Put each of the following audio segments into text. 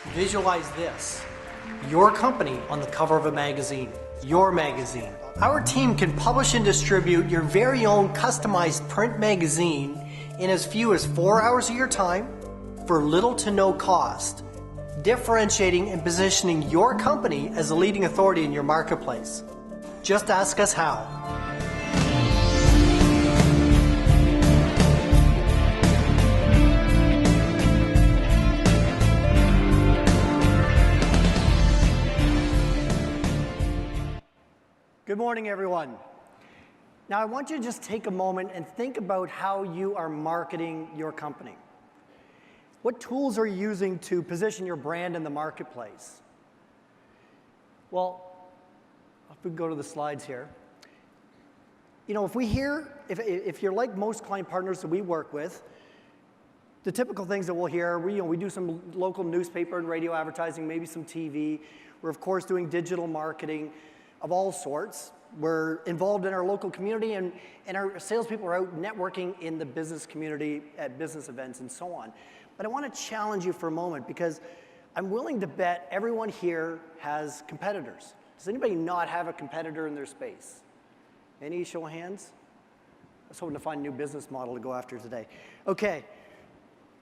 Visualize this. Your company on the cover of a magazine. Your magazine. Our team can publish and distribute your very own customized print magazine in as few as 4 hours of your time for little to no cost, differentiating and positioning your company as a leading authority in your marketplace. Just ask us how. Good morning, everyone. Now, I want you to just take a moment and think about how you are marketing your company. What tools are you using to position your brand in the marketplace? Well, if we go to the slides here. You know, if you're like most client partners that we work with, the typical things that we'll hear, we do some local newspaper and radio advertising, maybe some TV. We're, of course, doing digital marketing of all sorts. We're involved in our local community, and our salespeople are out networking in the business community at business events and so on. But I want to challenge you for a moment because I'm willing to bet everyone here has competitors. Does anybody not have a competitor in their space? Any show of hands? I was hoping to find a new business model to go after today. Okay,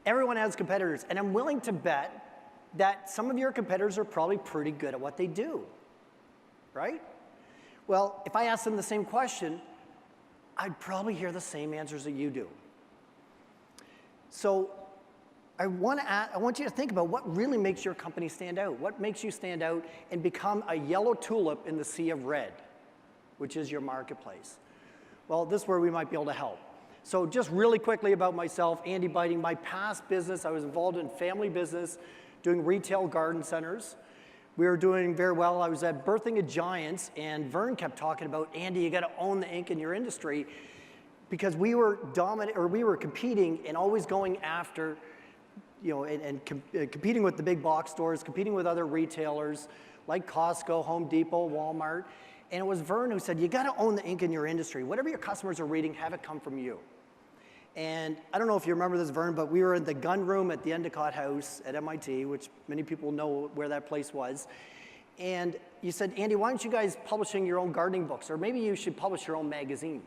everyone has competitors, and I'm willing to bet that some of your competitors are probably pretty good at what they do, right? Well, if I asked them the same question, I'd probably hear the same answers that you do. So I want you to think about what really makes your company stand out. What makes you stand out and become a yellow tulip in the sea of red, which is your marketplace? Well, this is where we might be able to help. So just really quickly about myself, Andy Biting, my past business, I was involved in family business, doing retail garden centers. We were doing very well. I was at Birthing of Giants, and Verne kept talking about, Andy, you got to own the ink in your industry, because we were competing and always going after, competing with the big box stores, competing with other retailers like Costco, Home Depot, Walmart. And it was Verne who said, you got to own the ink in your industry. Whatever your customers are reading, have it come from you. And I don't know if you remember this, Verne, but we were in the gun room at the Endicott House at MIT, which many people know where that place was. And you said, Andy, why aren't you guys publishing your own gardening books? Or maybe you should publish your own magazine.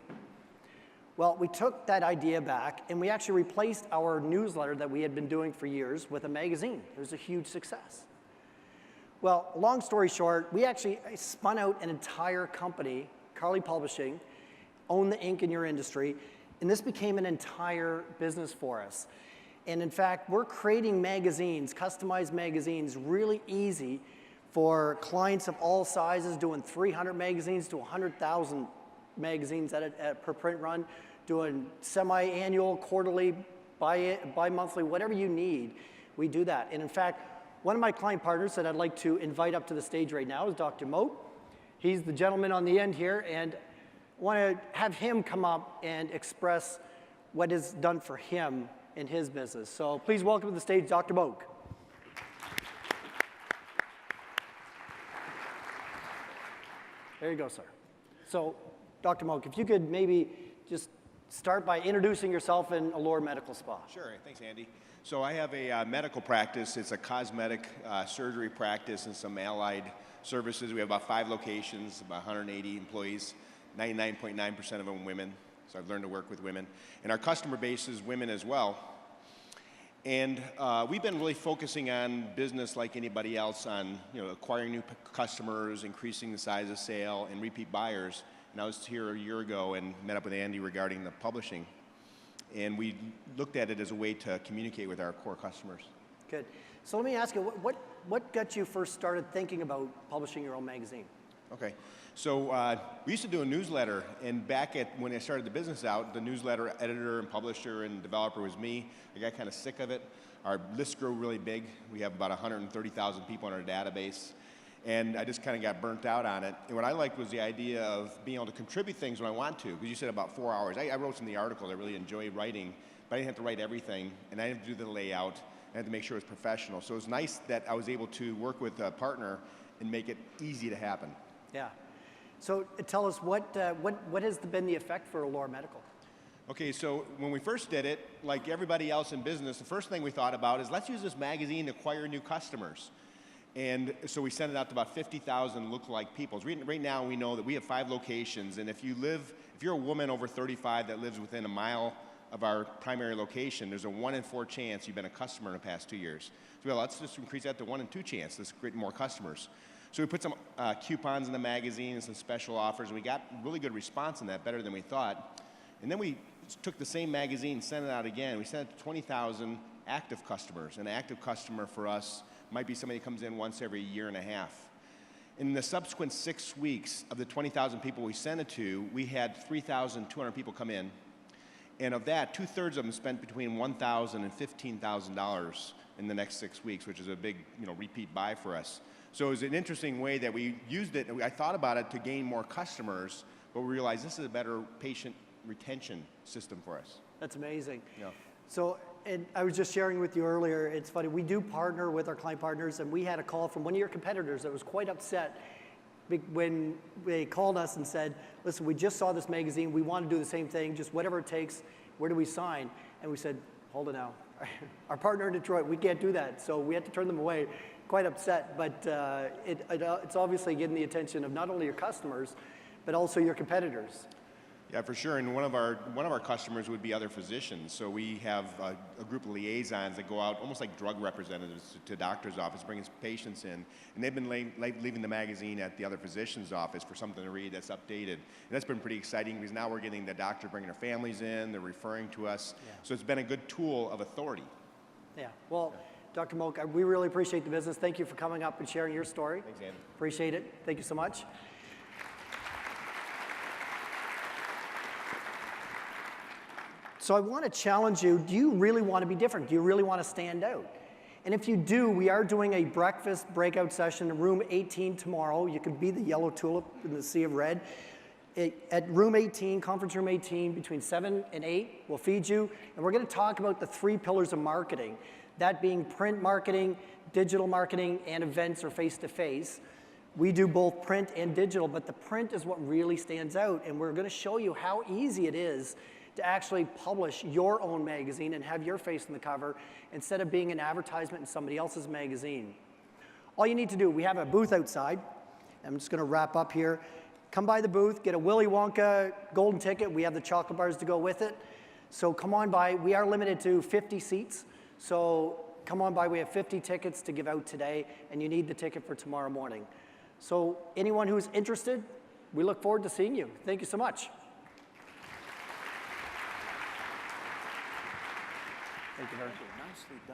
Well, we took that idea back, and we actually replaced our newsletter that we had been doing for years with a magazine. It was a huge success. Well, long story short, we actually spun out an entire company, Carly Publishing, own the ink in your industry, and this became an entire business for us. And in fact, we're creating magazines, customized magazines, really easy for clients of all sizes, doing 300 magazines to 100,000 magazines per print run, doing semi-annual, quarterly, bi-monthly, whatever you need, we do that. And in fact, one of my client partners that I'd like to invite up to the stage right now is Dr. Moat. He's the gentleman on the end here, and I want to have him come up and express what is done for him in his business. So please welcome to the stage Dr. Moat. There you go, sir. So, Dr. Moat, if you could maybe just start by introducing yourself in Allure Medical Spa. Sure, thanks, Andy. So I have a medical practice. It's a cosmetic surgery practice and some allied services. We have about 5 locations, about 180 employees. 99.9% of them women, so I've learned to work with women. And our customer base is women as well. And we've been really focusing on business like anybody else on acquiring new customers, increasing the size of sale, and repeat buyers. And I was here a year ago and met up with Andy regarding the publishing. And we looked at it as a way to communicate with our core customers. Good. So let me ask you, what got you first started thinking about publishing your own magazine? Okay. So we used to do a newsletter, and when I started the business out, the newsletter editor and publisher and developer was me. I got kind of sick of it. Our list grew really big. We have about 130,000 people in our database, and I just kind of got burnt out on it. And what I liked was the idea of being able to contribute things when I want to, because you said about 4 hours. I wrote some of the articles I really enjoyed writing, but I didn't have to write everything, and I didn't have to do the layout. I had to make sure it was professional. So it was nice that I was able to work with a partner and make it easy to happen. Yeah. So tell us what has been the effect for Allure Medical? Okay, so when we first did it, like everybody else in business, the first thing we thought about is let's use this magazine to acquire new customers. And so we sent it out to about 50,000 lookalike people. Right now we know that we have 5 locations, and if you're a woman over 35 that lives within a mile of our primary location, there's a 1 in 4 chance you've been a customer in the past 2 years. So well, let's just increase that to 1 in 2 chance. Let's create more customers. So we put some coupons in the magazine and some special offers, and we got really good response on that, better than we thought. And then we took the same magazine, sent it out again. We sent it to 20,000 active customers. An active customer for us might be somebody who comes in once every year and a half. In the subsequent 6 weeks of the 20,000 people we sent it to, we had 3,200 people come in. And of that, 2/3 of them spent between $1,000 and $15,000 in the next 6 weeks, which is a big, repeat buy for us. So it was an interesting way that we used it. I thought about it to gain more customers, but we realized this is a better patient retention system for us. That's amazing. Yeah. So, and I was just sharing with you earlier, it's funny, we do partner with our client partners, and we had a call from one of your competitors that was quite upset when they called us and said, listen, we just saw this magazine, we want to do the same thing, just whatever it takes, where do we sign? And we said, hold it now. Our partner in Detroit, we can't do that. So we had to turn them away, quite upset, but it's obviously getting the attention of not only your customers, but also your competitors. Yeah, for sure. And one of our customers would be other physicians. So we have a group of liaisons that go out, almost like drug representatives, to doctor's office, bringing patients in. And they've been leaving the magazine at the other physician's office for something to read that's updated. And that's been pretty exciting because now we're getting the doctor bringing their families in, they're referring to us. Yeah. So it's been a good tool of authority. Yeah. Well, yeah. Dr. Moak, we really appreciate the business. Thank you for coming up and sharing your story. Thanks, Andy. Appreciate it. Thank you so much. So I want to challenge you, do you really want to be different? Do you really want to stand out? And if you do, we are doing a breakfast breakout session in room 18 tomorrow. You can be the yellow tulip in the sea of red. At room 18, conference room 18, between 7 and 8, we'll feed you. And we're going to talk about the 3 pillars of marketing, that being print marketing, digital marketing, and events or face-to-face. We do both print and digital, but the print is what really stands out. And we're going to show you how easy it is to actually publish your own magazine and have your face on the cover instead of being an advertisement in somebody else's magazine. All you need to do, we have a booth outside. I'm just going to wrap up here. Come by the booth, get a Willy Wonka golden ticket. We have the chocolate bars to go with it. So come on by. We are limited to 50 seats. So come on by. We have 50 tickets to give out today, and you need the ticket for tomorrow morning. So anyone who's interested, we look forward to seeing you. Thank you so much. Thank you very much. Nicely done.